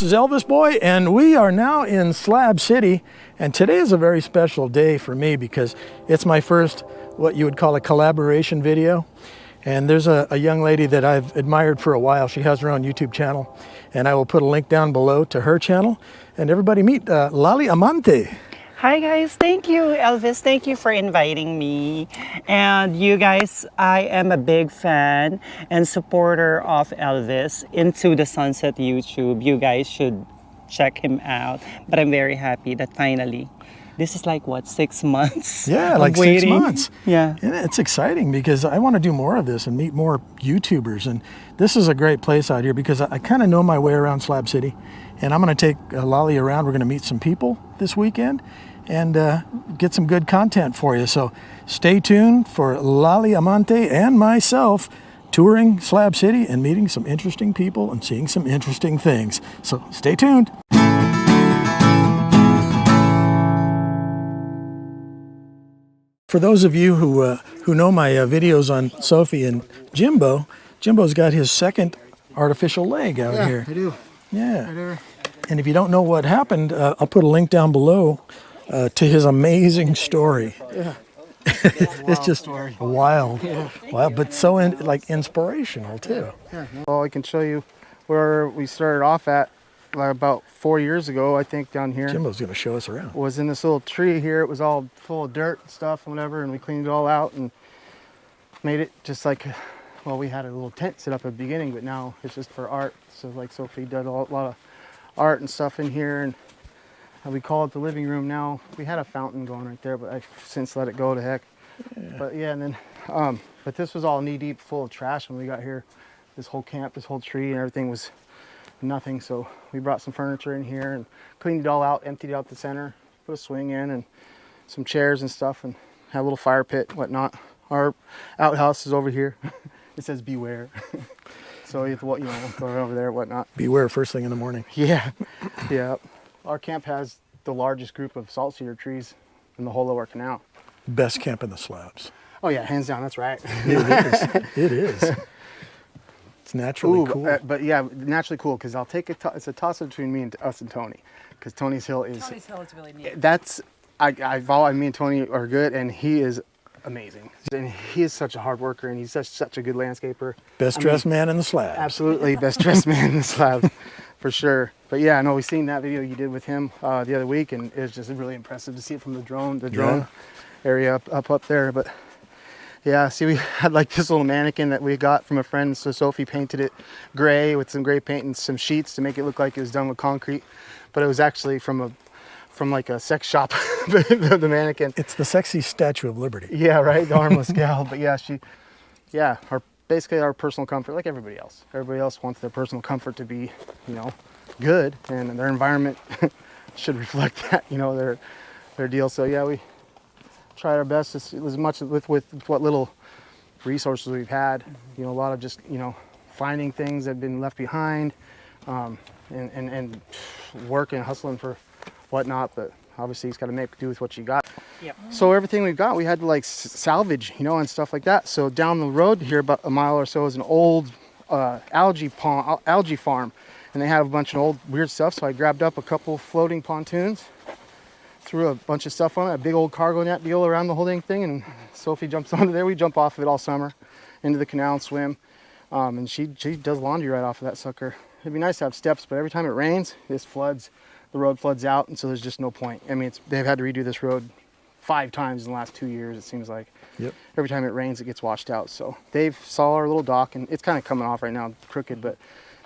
This is Elvis Boy, and we are now in Slab City, and today is a very special day for me because it's my first, what you would call a collaboration video. And there's a young lady that I've admired for a while. She has her own YouTube channel, and I will put a link down below to her channel. And everybody meet Lali Amante. Hi guys, thank you Elvis, thank you for inviting me. And you guys, I am a big fan and supporter of Elvis. Into the Sunset YouTube, you guys should check him out. But I'm very happy that finally, this is like what, 6 months? Yeah, like waiting. 6 months. Yeah. And it's exciting because I want to do more of this and meet more YouTubers. And this is a great place out here because I kind of know my way around Slab City. And I'm going to take Lali around. We're going to meet some people this weekend and get some good content for you. So stay tuned for Lali Amante and myself touring Slab City and meeting some interesting people and seeing some interesting things. So stay tuned. For those of you who know my videos on Sophie and Jimbo, Jimbo's got his second artificial leg out here. I do. Yeah. I do. And if you don't know what happened, I'll put a link down below to his amazing story. Yeah. It's just story. wild, wild, but so inspirational too. Yeah. Well, I can show you where we started off at like about 4 years ago, I think, down here. Jimbo's going to show us around. Was in this little tree here. It was all full of dirt and stuff and whatever, and we cleaned it all out and made it just like, well, we had a little tent set up at the beginning, but now it's just for art. So like Sophie did a lot of art and stuff in here, and we call it the living room now. We had a fountain going right there, but I've since let it go to heck. Yeah. But yeah, and then, but this was all knee deep full of trash when we got here. This whole camp, this whole tree and everything was nothing. So we brought some furniture in here and cleaned it all out, emptied out the center, put a swing in and some chairs and stuff, and had a little fire pit and whatnot. Our outhouse is over here. It says beware. So you have to, go over there and whatnot. Beware first thing in the morning. Yeah, yeah. Our camp has the largest group of salt cedar trees in the whole lower canal. Best camp in the slabs. Oh yeah, hands down, that's right. It is. It is. It's naturally cool. But yeah, naturally cool because I'll take it's a toss up between me and us and Tony, because Tony's Hill is really neat. That's me and Tony are good, and he is amazing. And he is such a hard worker, and he's such a good landscaper. Best dressed man in the slabs. Absolutely, best dressed man in the slabs, for sure. But yeah, I know we've seen that video you did with him the other week, and it was just really impressive to see it from the drone area up there. But yeah, see, we had like this little mannequin that we got from a friend. So Sophie painted it gray with some gray paint and some sheets to make it look like it was done with concrete, but it was actually from like a sex shop. the mannequin. It's the sexy Statue of Liberty. Yeah, right. The armless gal. But yeah, basically our personal comfort, like everybody else. Everybody else wants their personal comfort to be, good, and their environment should reflect that, their deal. So yeah, we tried our best as much with what little resources we've had. A lot of just finding things that have been left behind, and working and hustling for whatnot. But obviously, he's got to make do with what you got. Yep. So everything we've got, we had to like salvage, and stuff like that. So down the road here, about a mile or so, is an old algae farm, and they have a bunch of old weird stuff. So I grabbed up a couple floating pontoons, threw a bunch of stuff on it, a big old cargo net deal around the whole dang thing, and Sophie jumps onto there. We jump off of it all summer into the canal and swim, and she does laundry right off of that sucker. It'd be nice to have steps, but every time it rains, this floods. The road floods out, and so there's just no point. I mean, they've had to redo this road 5 times in the last 2 years, it seems like. Yep. Every time it rains, it gets washed out. So they've saw our little dock, and it's kind of coming off right now, crooked, but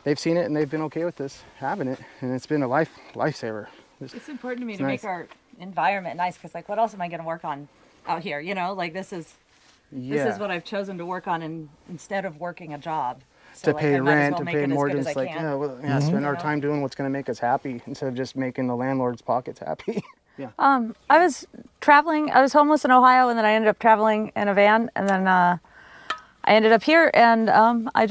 they've seen it, and they've been okay with this, having it, and it's been a lifesaver. It's important to me to nice. make our environment nice, because like, what else am I going to work on out here? Like this is what I've chosen to work on instead of working a job. So to pay rent, to pay mortgage, spend our know? time doing what's going to make us happy instead of just making the landlord's pockets happy. Yeah. I was traveling. I was homeless in Ohio, and then I ended up traveling in a van, and then I ended up here, and I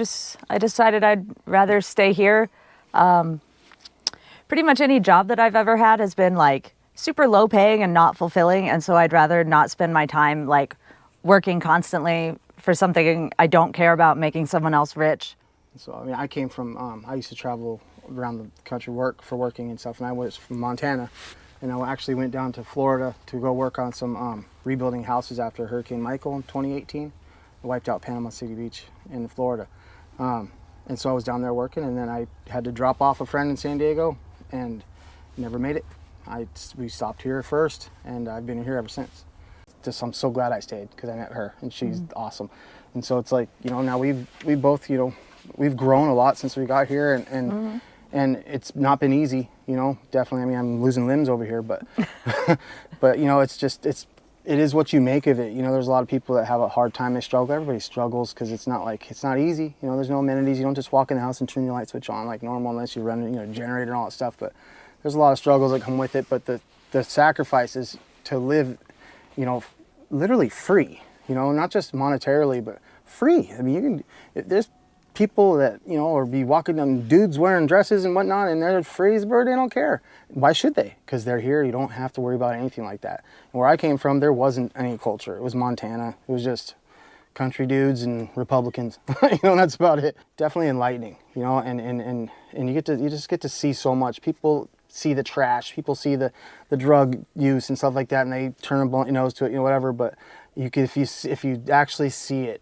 decided I'd rather stay here. Pretty much any job that I've ever had has been like super low paying and not fulfilling, and so I'd rather not spend my time like working constantly for something I don't care about, making someone else rich. So I mean, I came from I used to travel around the country working and stuff. And I was from Montana, and I actually went down to Florida to go work on some rebuilding houses after Hurricane Michael in 2018. It wiped out Panama City Beach in Florida. And so I was down there working, and then I had to drop off a friend in San Diego and never made it. We stopped here first, and I've been here ever since. I'm so glad I stayed because I met her, and she's awesome. And so it's like, you know, now we both, you know, we've grown a lot since we got here, and it's not been easy, you know, definitely. I mean, I'm losing limbs over here, but but you know, it is what you make of it. You know, there's a lot of people that have a hard time, they struggle. Everybody struggles because it's not easy. You know, there's no amenities. You don't just walk in the house and turn your light switch on like normal unless you run, you know, generator and all that stuff. But there's a lot of struggles that come with it. But the sacrifice is to live, you know, literally free. You know, not just monetarily, but free. I mean, there's people that, you know, or be walking down, dudes wearing dresses and whatnot, and they're free as a bird. They don't care. Why should they? Because they're here. You don't have to worry about anything like that. And where I came from, there wasn't any culture. It was Montana. It was just country dudes and Republicans. You know, that's about it. Definitely enlightening. You know, and you just get to see so much. People see the trash. People see the drug use and stuff like that, and they turn a blind nose to it. You know, whatever. But if you actually see it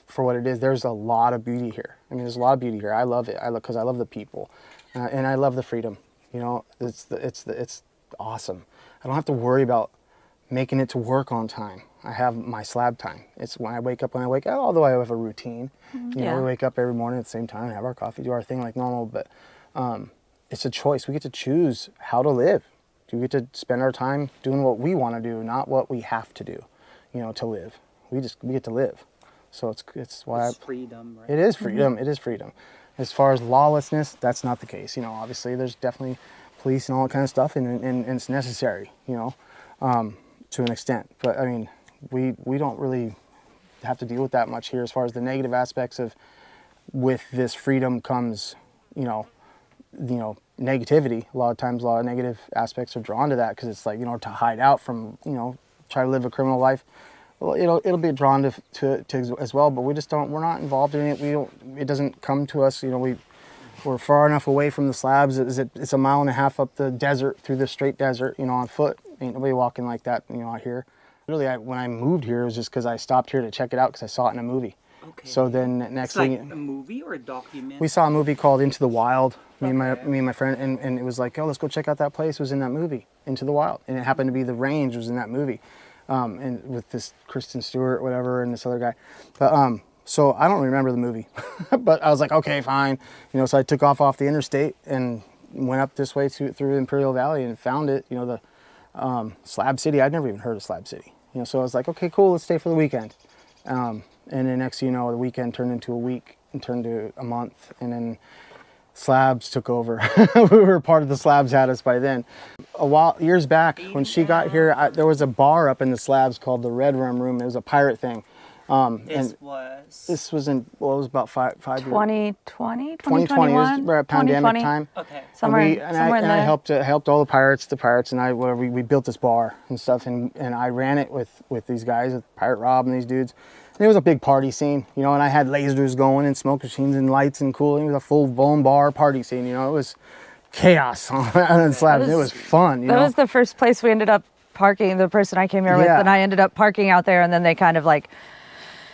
for what it is, there's a lot of beauty here. I mean, there's a lot of beauty here. I love it. Because I love the people, and I love the freedom. You know, it's awesome. I don't have to worry about making it to work on time. I have my slab time. It's when I wake up, although I have a routine. You know, we wake up every morning at the same time, have our coffee, do our thing like normal, but it's a choice. We get to choose how to live. We get to spend our time doing what we want to do, not what we have to do, you know, to live. We get to live. So it's why It's freedom, right? It is freedom. It is freedom. As far as lawlessness, that's not the case. You know, obviously there's definitely police and all that kind of stuff, and it's necessary, you know, to an extent. But I mean, we don't really have to deal with that much here as far as the negative aspects of, with this freedom comes, you know, negativity. A lot of times, a lot of negative aspects are drawn to that because it's like, you know, to hide out from, you know, try to live a criminal life. Well, it'll be drawn to as well, but we're not involved in it. It doesn't come to us. You know, we're far enough away from the slabs. It's a mile and a half up the desert, through the straight desert, you know, on foot. Ain't nobody walking like that, you know, out here. Really, when I moved here, it was just because I stopped here to check it out because I saw it in a movie. Okay. So then next It's like thing, a movie or a documentary? we saw a movie called Into the Wild. Me and my friend, and it was like, oh, let's go check out that place. It was in that movie, Into the Wild, and it happened to be the range was in that movie. And with this Kristen Stewart, whatever, and this other guy. But so I don't remember the movie, but I was like, okay, fine. You know, so I took off the interstate and went up this way through Imperial Valley and found it. You know, the Slab City. I'd never even heard of Slab City. You know, so I was like, okay, cool, let's stay for the weekend. And then next thing you know, the weekend turned into a week and turned to a month, and then Slabs took over. We were part of the Slabs, had us by then. Years back, when she got here, there was a bar up in the Slabs called the Red Rum Room. It was a pirate thing. This was in, well, it was about five years. 2020, 2020, it was right at pandemic 2020. time. Okay. Somewhere in I there. helped all the pirates, and we built this bar and stuff, and I ran it with these guys, with Pirate Rob and these dudes. And it was a big party scene, you know, and I had lasers going and smoke machines and lights and cooling. It was a full-blown bar party scene, you know. It was chaos on Slabs. It was fun, you know. That was the first place we ended up parking, the person I came here with, Yeah. and I ended up parking out there, and then they kind of like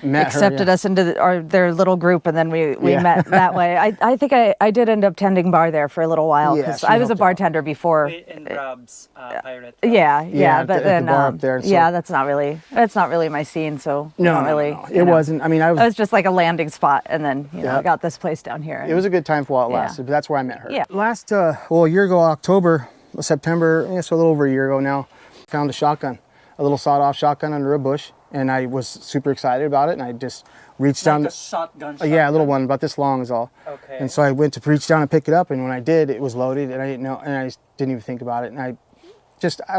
accepted us into their little group, and then we met that way. I think I did end up tending bar there for a little while Yeah, because she I was a helped out. bartender before. In Rob's pirate. Yeah, but at the then bar up there, so- yeah, that's not really my scene. So No, not no, really. no. you It know. wasn't. I mean, It was just like a landing spot, and then Yeah. I got this place down here. It was a good time for while it Yeah. lasted, but that's where I met her. Yeah. Last, a year ago, September, so a little over a year ago now, found a shotgun, a little sawed-off shotgun under a bush, and I was super excited about it, and I just reached down. Like a shotgun. Yeah, a little one, about this long is all. Okay. And so I went to reach down and pick it up, and when I did, it was loaded, and I didn't know, and I just didn't even think about it, and I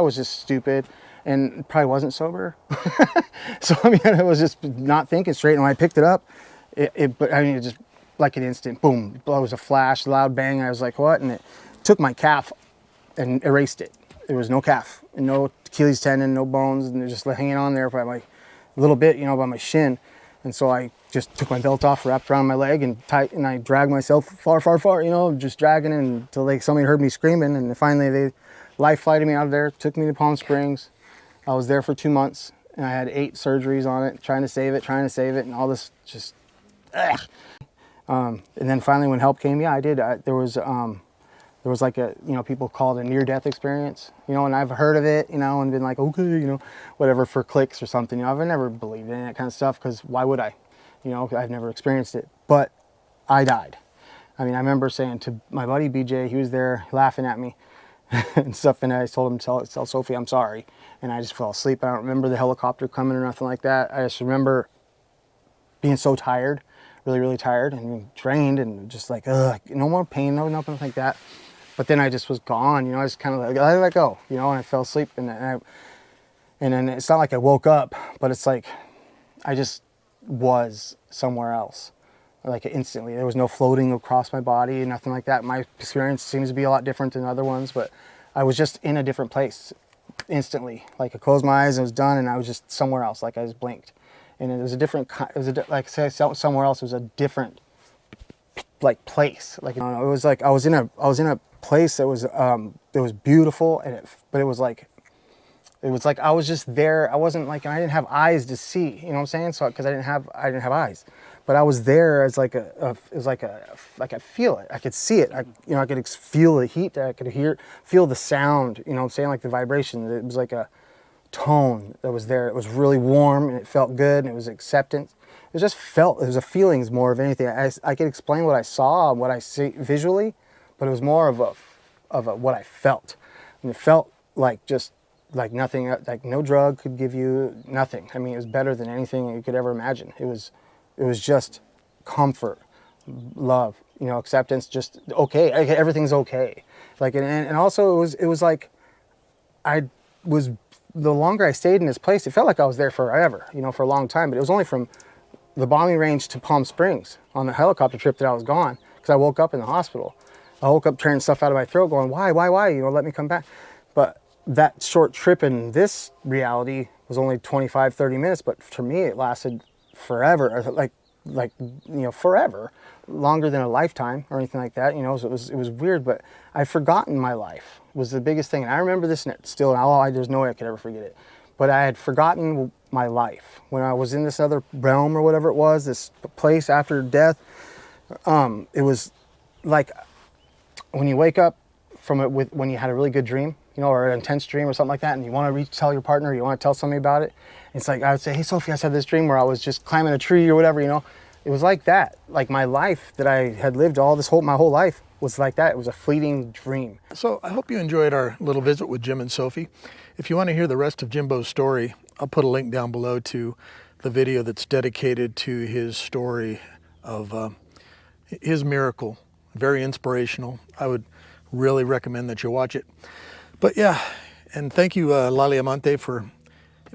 was just stupid, and probably wasn't sober. So I mean, I was just not thinking straight, and when I picked it up, it just like an instant, boom, it was a flash, loud bang, and I was like, what? And it took my calf and erased it. There was no calf, and no Achilles tendon, no bones, and they're just hanging on there by my little bit, you know, by my shin. And so I just took my belt off, wrapped around my leg, and tight, and I dragged myself far, you know, just dragging it until somebody heard me screaming, and finally they life flighted me out of there, took me to Palm Springs. I was there for 2 months, and I had 8 surgeries on it, trying to save it, and all this just, ugh. And then finally when help came, yeah, I did. There was like a, you know, people call it a near-death experience, you know, and I've heard of it, you know, and been like, okay, you know, whatever, for clicks or something. You know, I've never believed in that kind of stuff, because why would I? You know, I've never experienced it, but I died. I mean, I remember saying to my buddy BJ, he was there laughing at me and stuff, and I told him to tell Sophie I'm sorry, and I just fell asleep. I don't remember the helicopter coming or nothing like that. I just remember being so tired, really tired and drained, and just like, ugh, no more pain, no nothing like that. But then I just was gone, you know. I just kind of like, I let go, you know, and I fell asleep, and then it's not like I woke up, but it's like I just was somewhere else, like instantly. There was no floating across my body, nothing like that. My experience seems to be a lot different than other ones, but I was just in a different place instantly. Like I closed my eyes and it was done, and I was just somewhere else. Like I just blinked, and it was a different kind. It was like say somewhere else. It was a different like place. Like, you know, it was like I was in a place that was beautiful, and but it was like I was just there. I wasn't like, I didn't have eyes to see, you know what I'm saying? So, because I didn't have eyes, but I was there as like like I feel it. I could see it. I could feel the heat. I could feel the sound, you know what I'm saying? Like the vibration. It was like a tone that was there. It was really warm, and it felt good, and it was acceptance. It was just it was a feelings more of anything. I could explain what I saw, what I see visually, but it was more of a what I felt. And it felt like just like nothing, like no drug could give you nothing. I mean, it was better than anything you could ever imagine. It was just comfort, love, you know, acceptance, just okay, everything's okay. Like, and also it was like, the longer I stayed in this place, it felt like I was there forever, you know, for a long time. But it was only from the bombing range to Palm Springs on the helicopter trip that I was gone, because I woke up in the hospital. I woke up tearing stuff out of my throat going, why, you know, let me come back. But that short trip in this reality was only 25, 30 minutes, but for me it lasted forever, like you know, forever, longer than a lifetime or anything like that, you know. So it was weird, but I've forgotten my life was the biggest thing. And I remember this still, and there's no way I could ever forget it. But I had forgotten my life when I was in this other realm or whatever it was, this place after death. It was like when you wake up from it when you had a really good dream, you know, or an intense dream or something like that, and you want to tell your partner, you want to tell somebody about it. It's like I would say, hey Sophie, I just had this dream where I was just climbing a tree or whatever, you know. It was like that. Like my life that I had lived my whole life was like that. It was a fleeting dream. So I hope you enjoyed our little visit with Jim and Sophie. If you want to hear the rest of Jimbo's story, I'll put a link down below to the video that's dedicated to his story of his miracle. Very inspirational. I would really recommend that you watch it. But yeah, and thank you, Lali Amante, for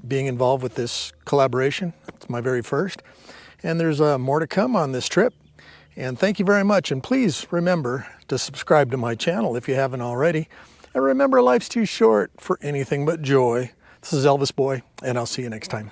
being involved with this collaboration. It's my very first. And there's more to come on this trip. And thank you very much. And please remember to subscribe to my channel if you haven't already. And remember, life's too short for anything but joy. This is Elvis Boy, and I'll see you next time.